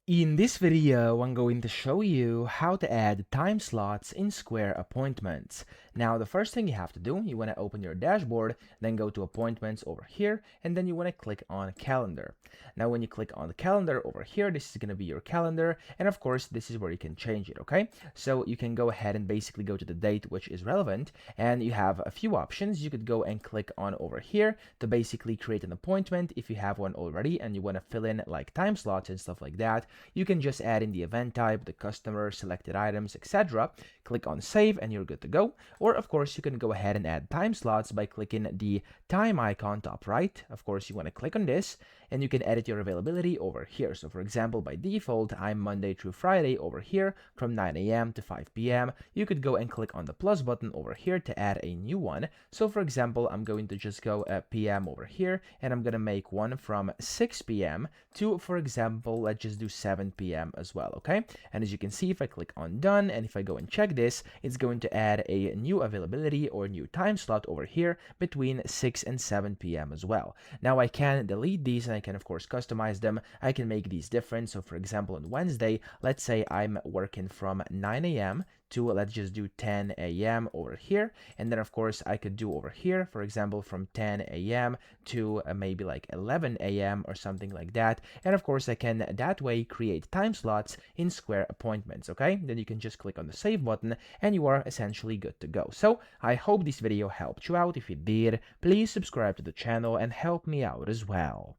In this video, I'm going to show you how to add time slots in Square Appointments. Now, the first thing you have to do, you want to open your dashboard, then go to Appointments over here, and then you want to click on Calendar. Now, when you click on the calendar over here, this is going to be your calendar, and of course, this is where you can change it, okay? So you can go ahead and basically go to the date which is relevant, and you have a few options. You could go and click on over here to basically create an appointment if you have one already and you want to fill in like time slots and stuff like that. You can just add in the event type, the customer, selected items, etc. Click on save and you're good to go. Or of course, you can go ahead and add time slots by clicking the time icon top right. Of course, you want to click on this and you can edit your availability over here. So for example, by default, I'm Monday through Friday over here from 9 a.m. to 5 p.m. You could go and click on the plus button over here to add a new one. So for example, I'm going to just go p.m. over here and I'm going to make one from 6 p.m. to, for example, let's just do 7 p.m. as well, okay? And as you can see, if I click on done and if I go and check this, it's going to add a new availability or new time slot over here between 6 and 7 p.m. as well. Now I can delete these and I can of course customize them. I can make these different. So for example, on Wednesday, let's say I'm working from 9 a.m. to, let's just do 10 a.m. over here. And then of course I could do over here, for example, from 10 a.m. to maybe like 11 a.m. or something like that. And of course I can that way create time slots in Square Appointments, okay? Then you can just click on the save button and you are essentially good to go. So I hope this video helped you out. If it did, please subscribe to the channel and help me out as well.